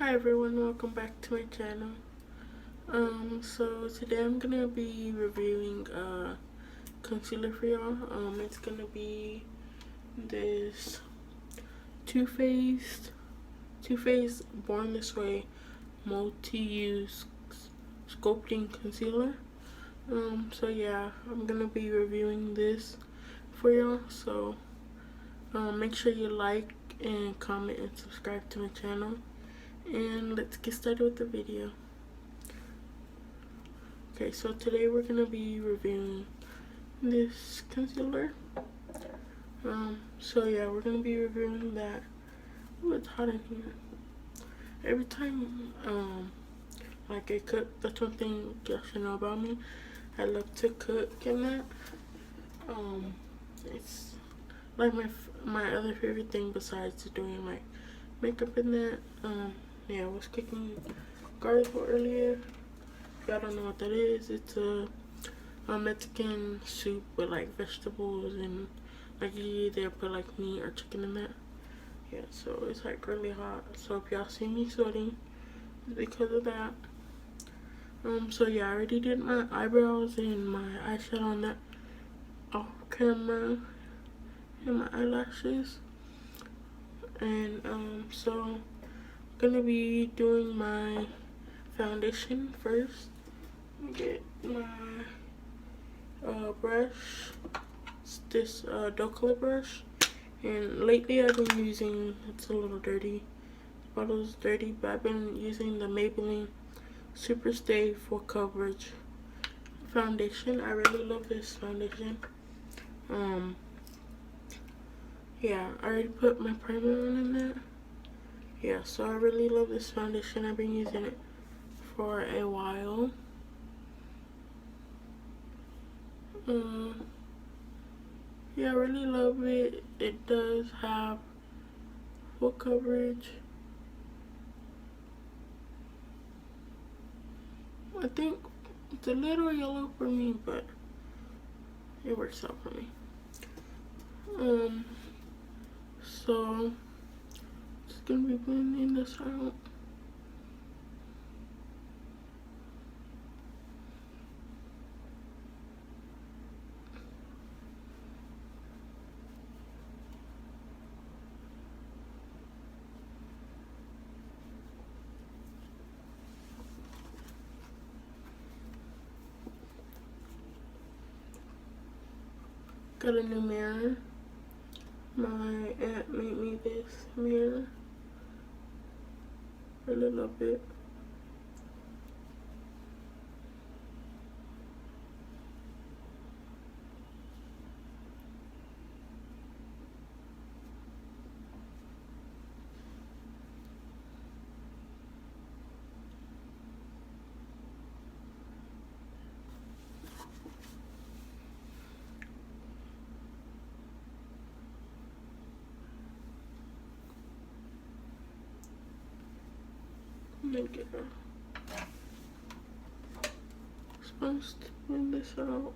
Hi everyone, welcome back to my channel. So today I'm gonna be reviewing concealer for y'all. It's gonna be this Too Faced Born This Way multi-use sculpting concealer. So yeah, I'm gonna be reviewing this for y'all. So make sure you like and comment and subscribe to my channel. And let's get started with the video. Okay, so today we're gonna be reviewing this concealer. So yeah, we're gonna be reviewing that. Ooh, it's hot in here. Every time like I cook, that's one thing you should know about me. I love to cook and that. It's like my other favorite thing besides doing like makeup and that. Yeah, I was cooking garlic earlier. If y'all don't know what that is, it's a Mexican soup with like vegetables and like usually they'll put like meat or chicken in that. Yeah, so it's like really hot. So if y'all see me sweating, it's because of that. So yeah, I already did my eyebrows and my eyeshadow on that off camera and my eyelashes. And so I'm gonna be doing my foundation first. Get my brush. It's this docolor brush, and lately I've been using, it's a little dirty, the bottle's dirty, but I've been using the Maybelline Super Stay Full Coverage foundation. I really love this foundation. Yeah, I already put my primer on in that. Yeah, so I really love this foundation. I've been using it for a while. Yeah, I really love it. It does have full coverage. I think it's a little yellow for me, but it works out for me. So just gonna be blending this out. Got a new mirror. My aunt made me this mirror. Really love it. I'm gonna get a sponge to blend this out.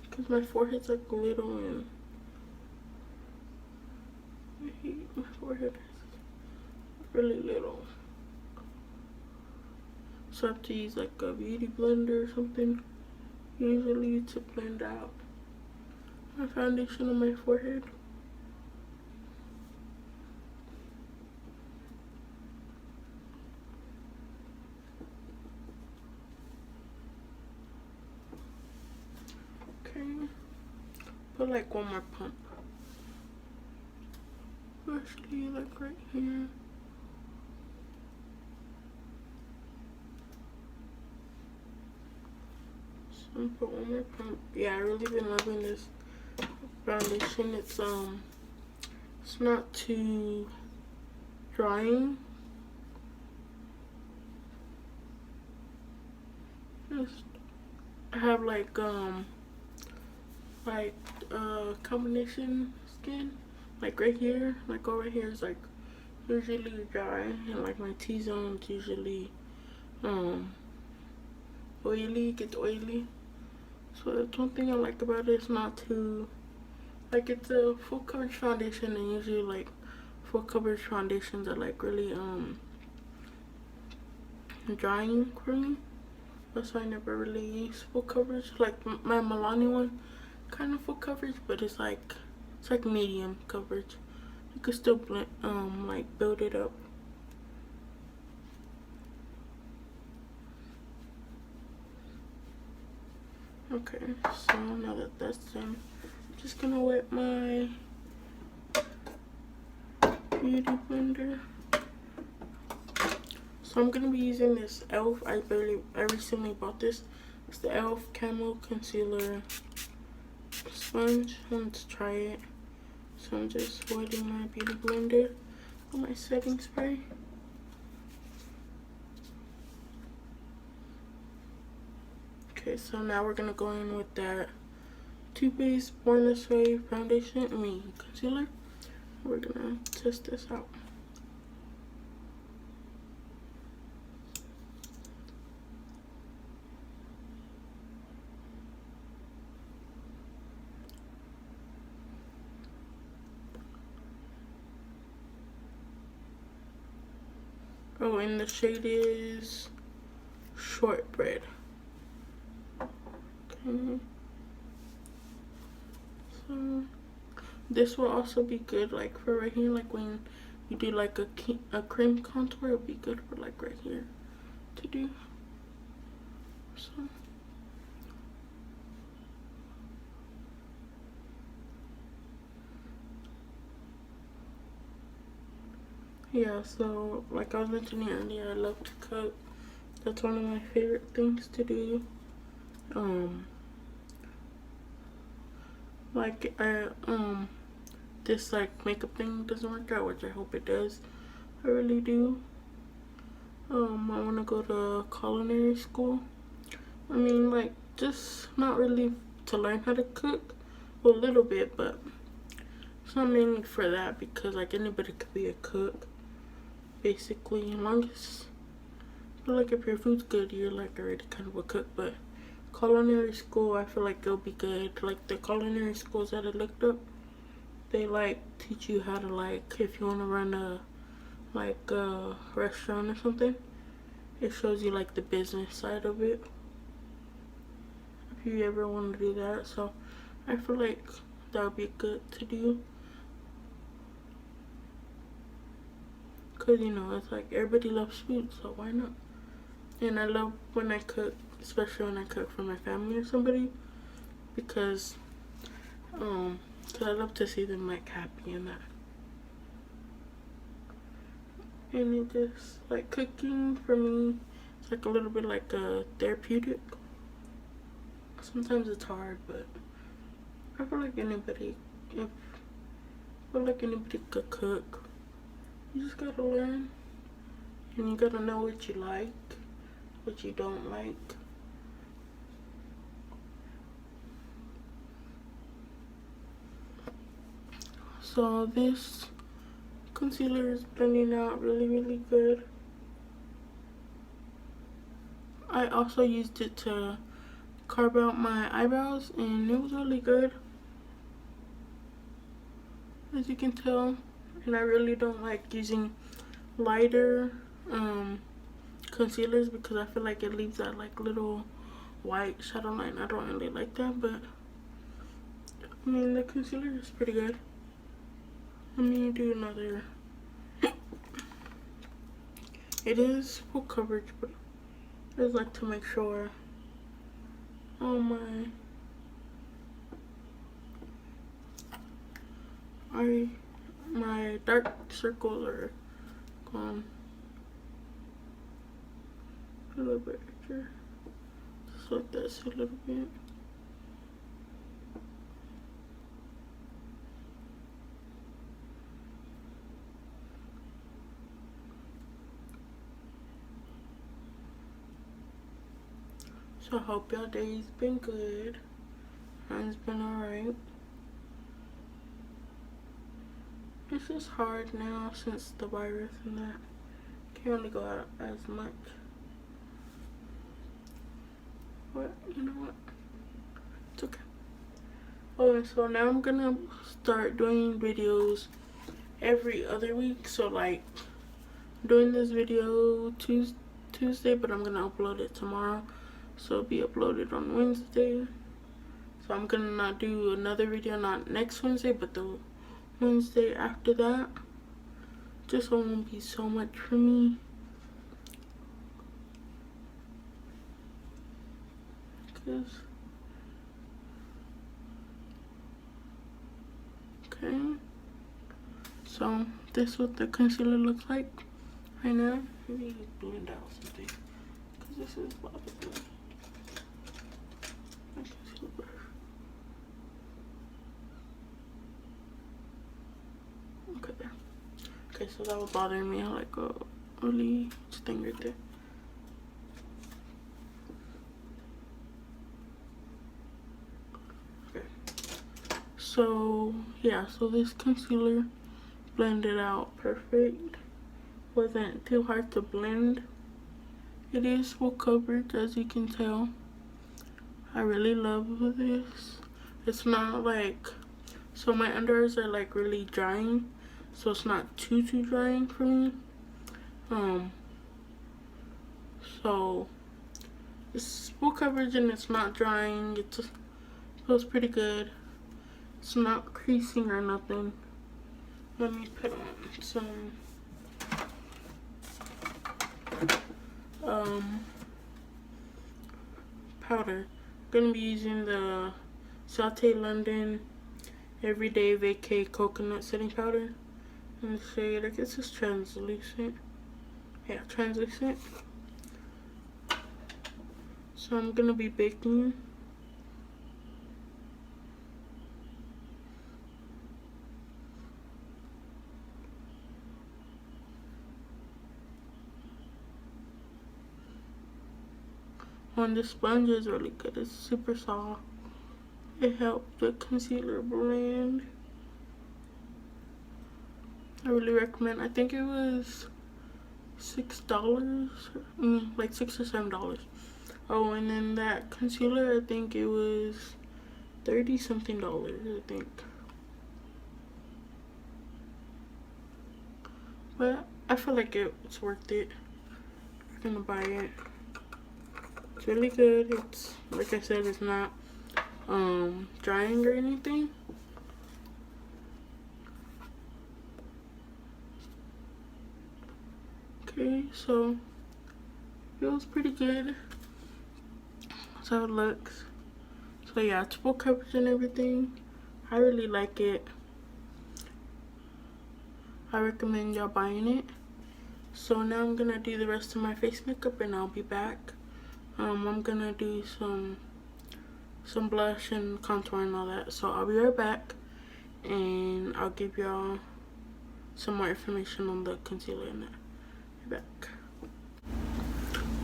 Because my forehead's like little and I hate my forehead is really little. So I have to use like a beauty blender or something usually to blend out my foundation on my forehead. Okay, put like one more pump. Actually, like right here. So put one more pump. Yeah, I really been loving this foundation. It's not too drying. I have like combination skin, like right here, like over here is like usually dry, and like my T-zone is usually oily, gets oily. So that's one thing I like about it. It's not too Like it's a full coverage foundation, and usually like full coverage foundations are like really drying for me. That's why I never really use full coverage. Like my Milani one, kind of full coverage, but it's like medium coverage. You could still blend, like build it up. Okay, so now that that's done, I'm just gonna wet my beauty blender. So I'm gonna be using this e.l.f. I recently bought this. It's the e.l.f. Camo Concealer Sponge. I wanted to try it. So I'm just wetting my beauty blender with my setting spray. Okay, so now we're gonna go in with that Toofaced Born This Way foundation, concealer. We're gonna test this out. Oh, and the shade is Shortbread. Okay. So this will also be good like for right here, like when you do like a cream contour, it'll be good for like right here to do. So yeah, so like I was mentioning earlier, I love to cook. That's one of my favorite things to do. Like this like makeup thing doesn't work out, which I hope it does. I really do. I want to go to culinary school. I mean, like, just not really to learn how to cook. Well, a little bit, but it's not mainly for that, because like anybody could be a cook basically, as long as I feel like if your food's good, you're like already kind of a cook. But culinary school, I feel like it'll be good. Like the culinary schools that I looked up, they like teach you how to, like, if you want to run a restaurant or something, it shows you like the business side of it if you ever want to do that. So I feel like that would be good to do, because you know, it's like everybody loves food, so why not? And I love when I cook, especially when I cook for my family or somebody, because I love to see them like happy and that. And it just, like, cooking for me, it's like a little bit like a therapeutic. Sometimes it's hard, but I feel like anybody could cook. You just gotta learn, and you gotta know what you like, what you don't like. So this concealer is blending out really, really good. I also used it to carve out my eyebrows, and it was really good, as you can tell. And I really don't like using lighter concealers, because I feel like it leaves that like little white shadow line. I don't really like that, but I mean, the concealer is pretty good. Let me do another. It is full coverage, but I just like to make sure all my dark circles are gone. A little bit extra, just like this a little bit. So I hope your day's been good. Mine's been alright. It's just hard now since the virus and that. Can't really go out as much. But you know what? It's okay. Oh, and so now I'm gonna start doing videos every other week. So like doing this video Tuesday, but I'm gonna upload it tomorrow, so it'll be uploaded on Wednesday. So I'm gonna not do another video, not next Wednesday, but the Wednesday after that, just so it won't be so much for me. Okay, so this is what the concealer looks like right now. Maybe blend out something, because this is bothering me. My concealer brush. Okay. Okay, so that was bothering me. I like a really thing right there. Okay. So yeah, so this concealer blended out perfect. Wasn't too hard to blend. It is full coverage, as you can tell. I really love this. It's not like, so my underarms are like really drying, so it's not too drying for me. So it's full coverage and it's not drying. It just feels pretty good. It's not creasing or nothing. Let me put on some powder. I'm gonna be using the Sauté London Everyday Vacay Coconut Setting Powder in the shade, I guess it's translucent. Yeah, translucent. So I'm gonna be baking. And the sponge is really good. It's super soft. It helps the concealer blend. I really recommend. I think it was $6, like $6 or $7. Oh, and then that concealer, I think it was 30 something dollars, I think. But I feel like it's worth it. I'm gonna buy it. It's really good. It's, like I said, it's not drying or anything. Okay, so feels pretty good. That's how it looks. So yeah, it's full coverage and everything. I really like it. I recommend y'all buying it. So now I'm gonna do the rest of my face makeup and I'll be back. I'm gonna do some blush and contour and all that. So I'll be right back and I'll give y'all some more information on the concealer and that. Be back.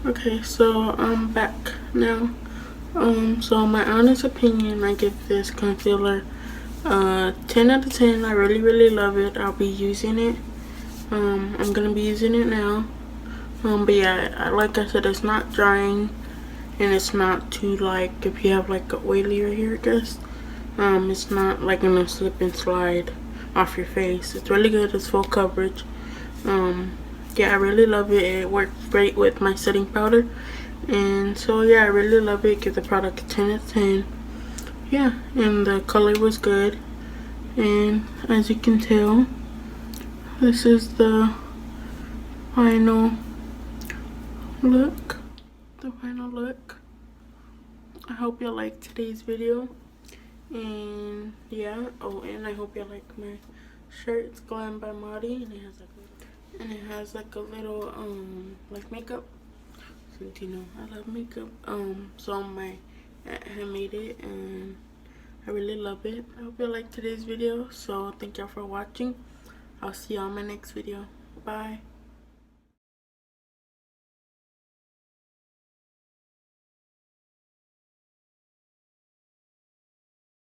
Okay, so I'm back now. So my honest opinion, I give this concealer 10 out of 10. I really love it. I'll be using it. I'm gonna be using it now. But yeah, like I said, it's not drying and it's not too, like, if you have like a oilier hair, I guess, it's not like gonna slip and slide off your face. It's really good. It's full coverage. Yeah, I really love it. It worked great with my setting powder, and so yeah, I really love it. Give the product a 10 out of 10. Yeah, and the color was good, and as you can tell, this is the final look. I hope y'all liked today's video, and yeah. Oh, and I hope y'all like my shirt. It's Glam by Madi, and it has like a little like makeup. Since you know I love makeup, so my aunt had made it and I really love it. I hope you liked today's video, so thank y'all for watching. I'll see y'all in my next video. Bye.